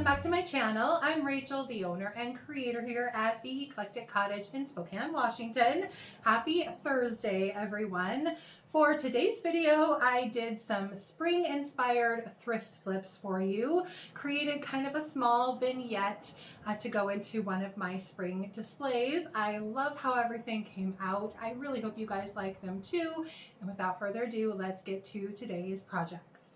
back to my channel. I'm Rachel, the owner and creator here at the Eclectic Cottage in Spokane, Washington. Happy Thursday, everyone. For today's video, I did some spring-inspired thrift flips for you. Created kind of a small vignette to go into one of my spring displays. I love how everything came out. I really hope you guys like them too. And without further ado, let's get to today's projects.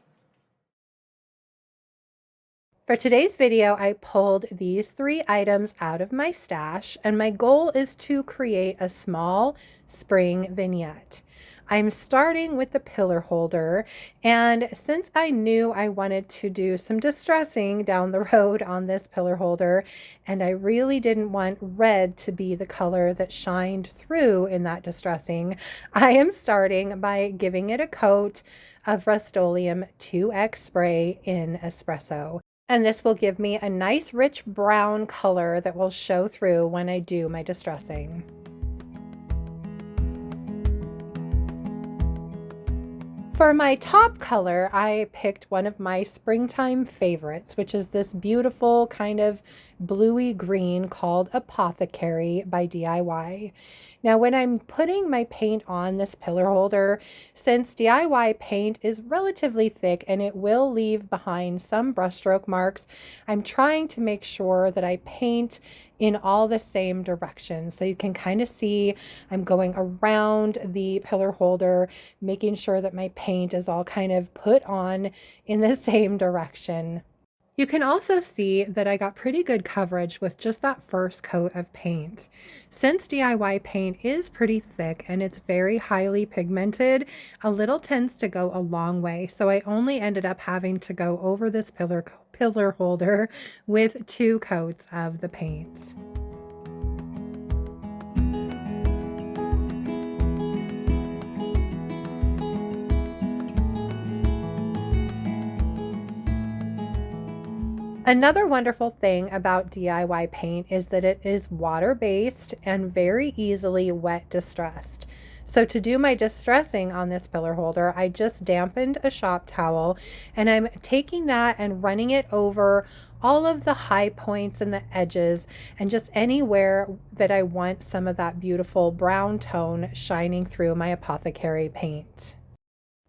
For today's video, I pulled these 3 items out of my stash, and my goal is to create a small spring vignette. I'm starting with the pillar holder, and since I knew I wanted to do some distressing down the road on this pillar holder, and I really didn't want red to be the color that shined through in that distressing, I am starting by giving it a coat of Rustoleum 2X spray in Espresso. And this will give me a nice rich brown color that will show through when I do my distressing. For my top color, I picked one of my springtime favorites, which is this beautiful kind of bluey green called Apothecary by DIY. Now, when I'm putting my paint on this pillar holder, since DIY paint is relatively thick and it will leave behind some brushstroke marks, I'm trying to make sure that I paint in all the same directions. So you can kind of see I'm going around the pillar holder, making sure that my paint is all kind of put on in the same direction. You can also see that I got pretty good coverage with just that first coat of paint. Since DIY paint is pretty thick and it's very highly pigmented, a little tends to go a long way. So I only ended up having to go over this pillar holder with 2 coats of the paints. Another wonderful thing about DIY paint is that it is water-based and very easily wet distressed. So to do my distressing on this pillar holder, I just dampened a shop towel, and I'm taking that and running it over all of the high points and the edges and just anywhere that I want some of that beautiful brown tone shining through my Apothecary paint.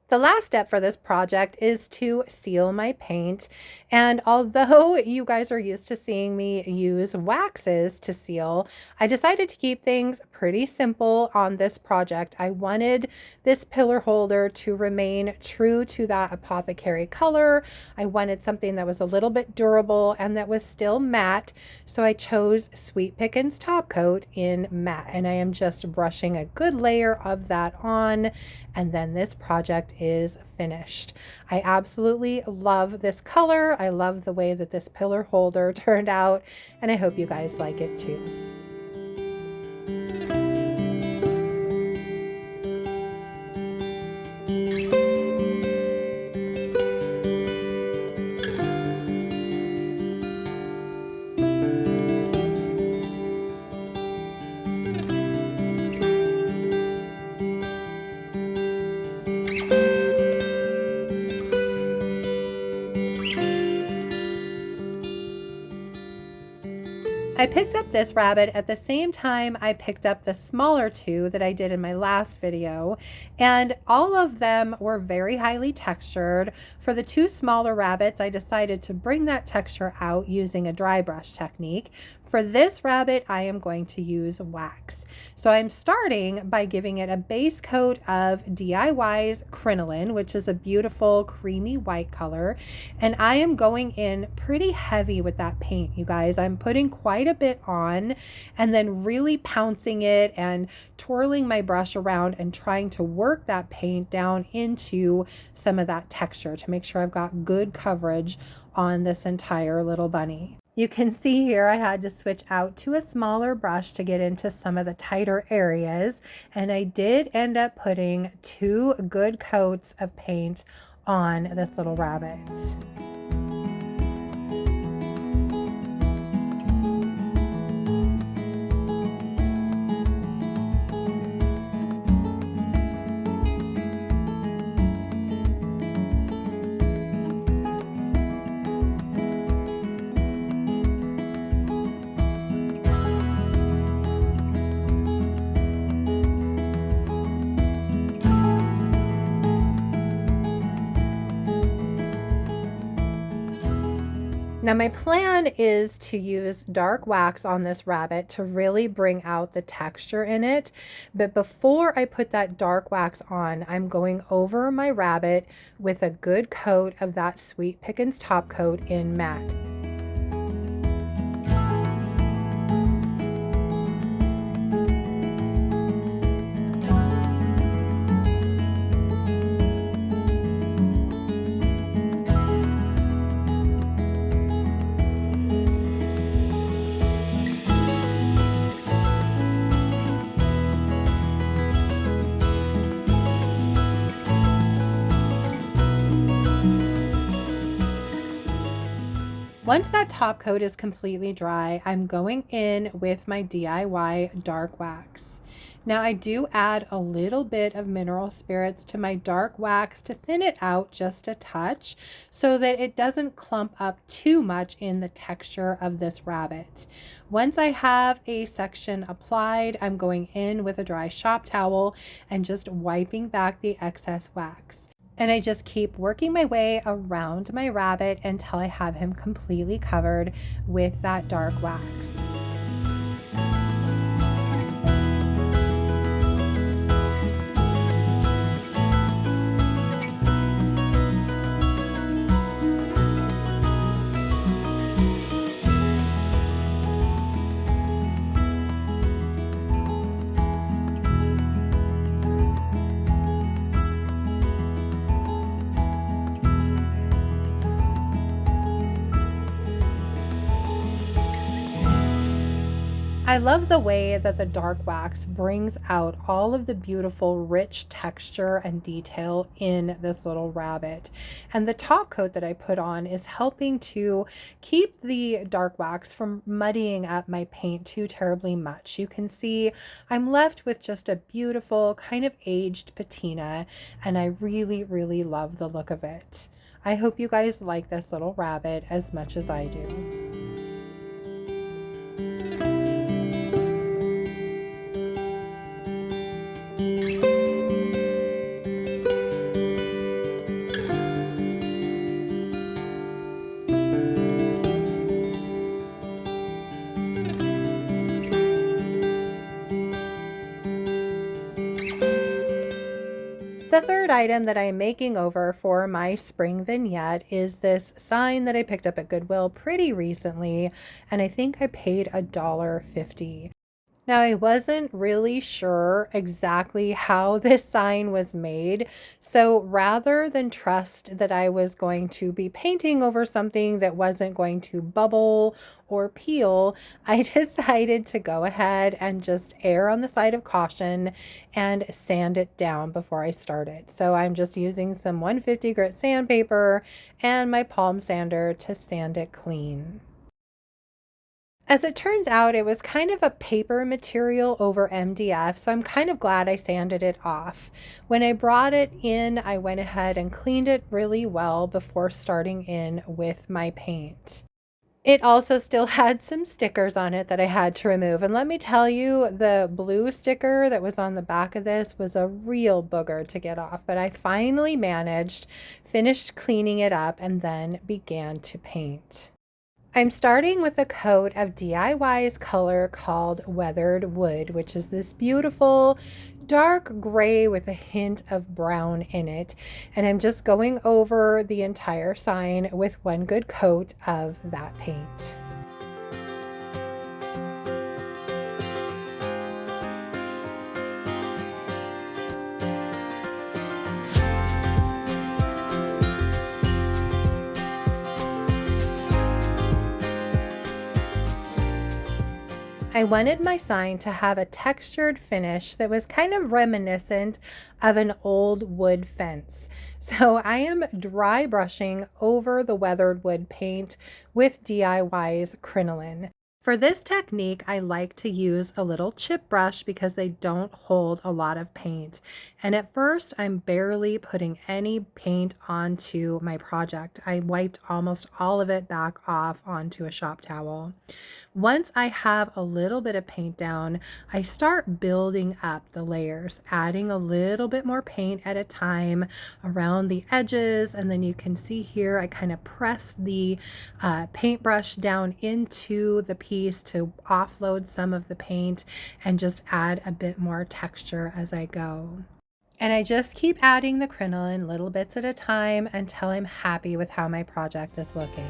The last step for this project is to seal my paint, and although you guys are used to seeing me use waxes to seal, I decided to keep things pretty simple on this project. I wanted this pillar holder to remain true to that Apothecary color. I wanted something that was a little bit durable and that was still matte, so I chose Sweet Pickins top coat in matte, and I am just brushing a good layer of that on, and then this project is finished. I absolutely love this color. I love the way that this pillar holder turned out, and I hope you guys like it too. I picked up this rabbit at the same time I picked up the smaller 2 that I did in my last video, and all of them were very highly textured. For the 2 smaller rabbits, I decided to bring that texture out using a dry brush technique. For this rabbit, I am going to use wax. So I'm starting by giving it a base coat of DIY's Crinoline, which is a beautiful creamy white color. And I am going in pretty heavy with that paint, you guys. I'm putting quite a bit on and then really pouncing it and twirling my brush around and trying to work that paint down into some of that texture to make sure I've got good coverage on this entire little bunny. You can see here I had to switch out to a smaller brush to get into some of the tighter areas, and I did end up putting 2 good coats of paint on this little rabbit. Now my plan is to use dark wax on this rabbit to really bring out the texture in it. But before I put that dark wax on, I'm going over my rabbit with a good coat of that Sweet Pickins top coat in matte. Once that top coat is completely dry, I'm going in with my DIY dark wax. Now I do add a little bit of mineral spirits to my dark wax to thin it out just a touch so that it doesn't clump up too much in the texture of this rabbit. Once I have a section applied, I'm going in with a dry shop towel and just wiping back the excess wax. And I just keep working my way around my rabbit until I have him completely covered with that dark wax. I love the way that the dark wax brings out all of the beautiful rich texture and detail in this little rabbit. And the top coat that I put on is helping to keep the dark wax from muddying up my paint too terribly much. You can see I'm left with just a beautiful kind of aged patina, and I really, really love the look of it. I hope you guys like this little rabbit as much as I do. The third item that I'm making over for my spring vignette is this sign that I picked up at Goodwill pretty recently, and I think I paid $1.50. Now, I wasn't really sure exactly how this sign was made, so rather than trust that I was going to be painting over something that wasn't going to bubble or peel, I decided to go ahead and just err on the side of caution and sand it down before I started. So I'm just using some 150 grit sandpaper and my palm sander to sand it clean. As it turns out, it was kind of a paper material over MDF, so I'm kind of glad I sanded it off. When I brought it in, I went ahead and cleaned it really well before starting in with my paint. It also still had some stickers on it that I had to remove. And let me tell you, the blue sticker that was on the back of this was a real booger to get off. But I finally managed, finished cleaning it up, and then began to paint. I'm starting with a coat of DIY's color called Weathered Wood, which is this beautiful dark gray with a hint of brown in it. And I'm just going over the entire sign with one good coat of that paint. I wanted my sign to have a textured finish that was kind of reminiscent of an old wood fence. So I am dry brushing over the weathered wood paint with DIY's Crinoline. For this technique, I like to use a little chip brush because they don't hold a lot of paint. And at first, I'm barely putting any paint onto my project. I wiped almost all of it back off onto a shop towel. Once I have a little bit of paint down, I start building up the layers, adding a little bit more paint at a time around the edges. And then you can see here, I kind of press the paintbrush down into the piece to offload some of the paint and just add a bit more texture as I go. And I just keep adding the crinoline little bits at a time until I'm happy with how my project is looking.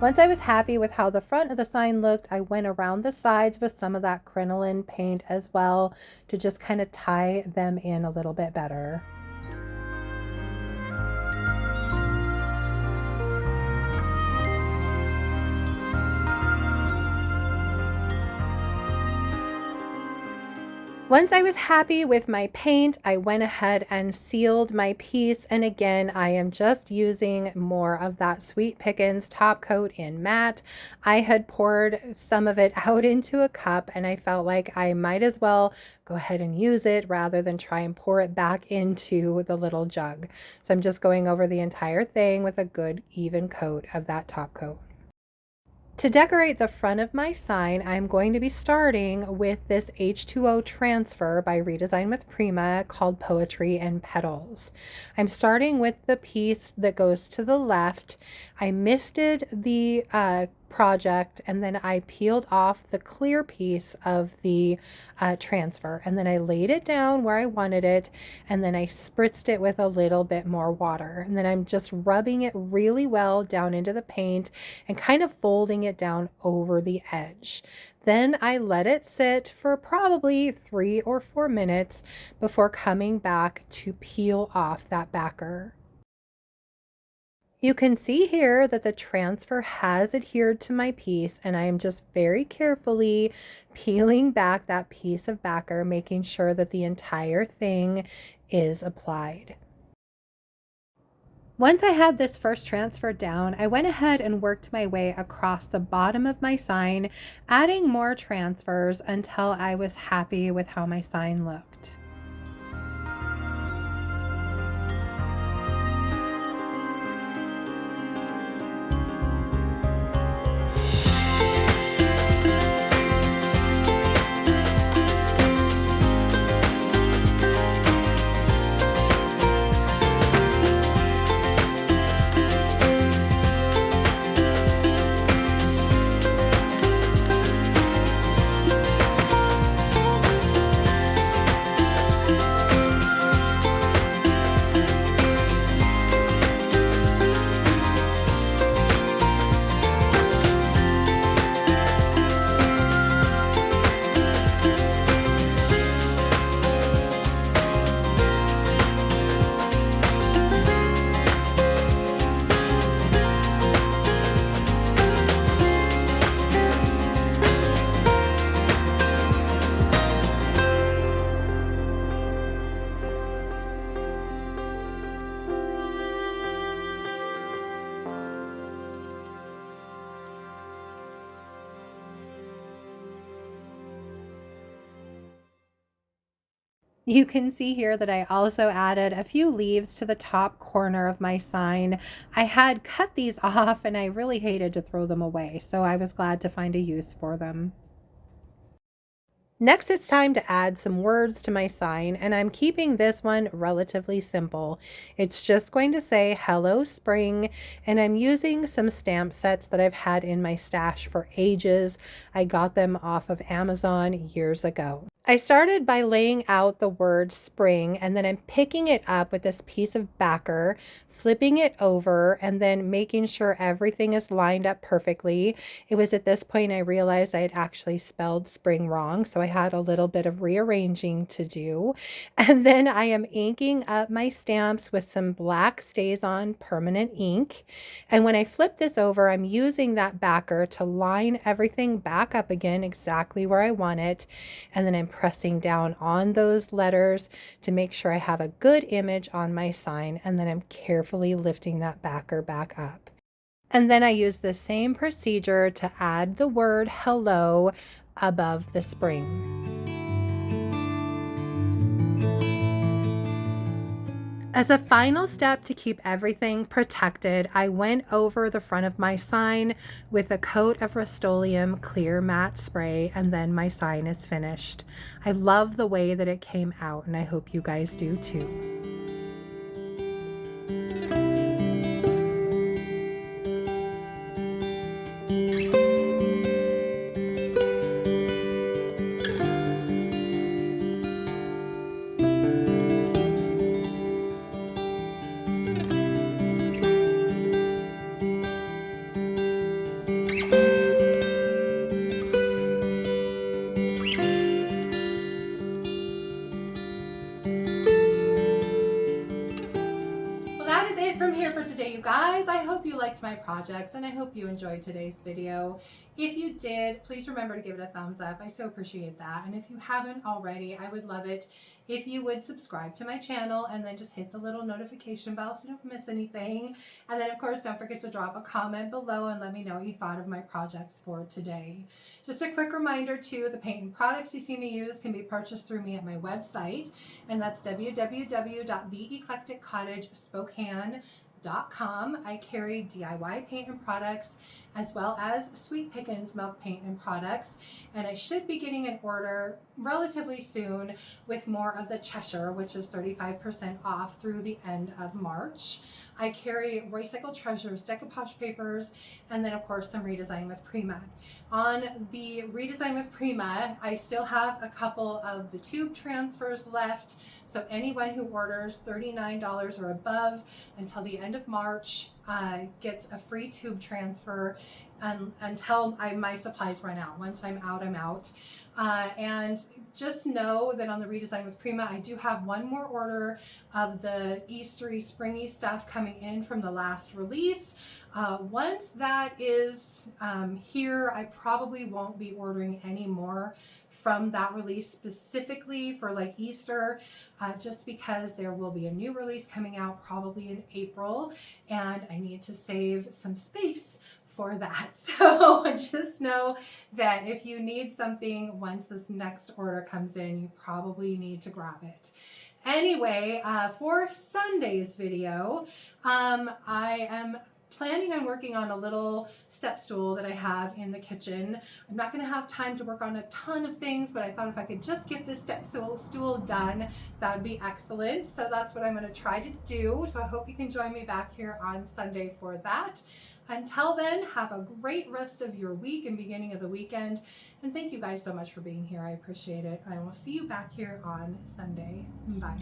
Once I was happy with how the front of the sign looked, I went around the sides with some of that crinoline paint as well to just kind of tie them in a little bit better. Once I was happy with my paint, I went ahead and sealed my piece. And again, I am just using more of that Sweet Pickins top coat in matte. I had poured some of it out into a cup and I felt like I might as well go ahead and use it rather than try and pour it back into the little jug. So I'm just going over the entire thing with a good even coat of that top coat. To decorate the front of my sign, I'm going to be starting with this H2O transfer by Redesign with Prima called Poetry and Petals. I'm starting with the piece that goes to the left. I misted the project and then I peeled off the clear piece of the transfer and then I laid it down where I wanted it and then I spritzed it with a little bit more water and then I'm just rubbing it really well down into the paint and kind of folding it down over the edge. Then I let it sit for probably 3 or 4 minutes before coming back to peel off that backer. You can see here that the transfer has adhered to my piece and I am just very carefully peeling back that piece of backer, making sure that the entire thing is applied. Once I had this first transfer down, I went ahead and worked my way across the bottom of my sign, adding more transfers until I was happy with how my sign looked. You can see here that I also added a few leaves to the top corner of my sign. I had cut these off and I really hated to throw them away, so I was glad to find a use for them. Next, it's time to add some words to my sign, and I'm keeping this one relatively simple. It's just going to say "Hello Spring," and I'm using some stamp sets that I've had in my stash for ages. I got them off of Amazon years ago. I started by laying out the word spring, and then I'm picking it up with this piece of backer, flipping it over, and then making sure everything is lined up perfectly. It was at this point I realized I had actually spelled spring wrong, so I had a little bit of rearranging to do. And then I am inking up my stamps with some black StazOn permanent ink. And when I flip this over, I'm using that backer to line everything back up again exactly where I want it. And then I'm pressing down on those letters to make sure I have a good image on my sign, and then I'm carefully lifting that backer back up. And then I use the same procedure to add the word hello above the spring. As a final step to keep everything protected, I went over the front of my sign with a coat of Rustoleum clear matte spray, and then my sign is finished. I love the way that it came out, and I hope you guys do too. Well, that is it from here for today, you guys. I hope you liked my projects, and I hope you enjoyed today's video. If you did, please remember to give it a thumbs up. I so appreciate that. And if you haven't already, I would love it if you would subscribe to my channel and then just hit the little notification bell so you don't miss anything. And then, of course, don't forget to drop a comment below and let me know what you thought of my projects for today. Just a quick reminder, too, the paint and products you see me use can be purchased through me at my website, and that's www.theeclecticcottagespokane.com. I carry DIY paint and products as well as Sweet Pickins milk paint and products, and I should be getting an order relatively soon with more of the Cheshire, which is 35% off through the end of March. I carry Recycle Treasures, decoupage papers, and then of course some Redesign with Prima. On the Redesign with Prima, I still have a couple of the tube transfers left, so anyone who orders $39 or above until the end of March gets a free tube transfer until my supplies run out. Once I'm out, I'm out. And just know that on the Redesign with Prima, I do have one more order of the Eastery, springy stuff coming in from the last release. Once that is here, I probably won't be ordering any more from that release specifically for like Easter, just because there will be a new release coming out probably in April, and I need to save some space for that. So just know that if you need something once this next order comes in, you probably need to grab it. Anyway, for Sunday's video, I am planning on working on a little step stool that I have in the kitchen. I'm not going to have time to work on a ton of things, but I thought if I could just get this step stool done, that would be excellent. So that's what I'm going to try to do. So I hope you can join me back here on Sunday for that. Until then, have a great rest of your week and beginning of the weekend. And thank you guys so much for being here. I appreciate it. I will see you back here on Sunday. Bye.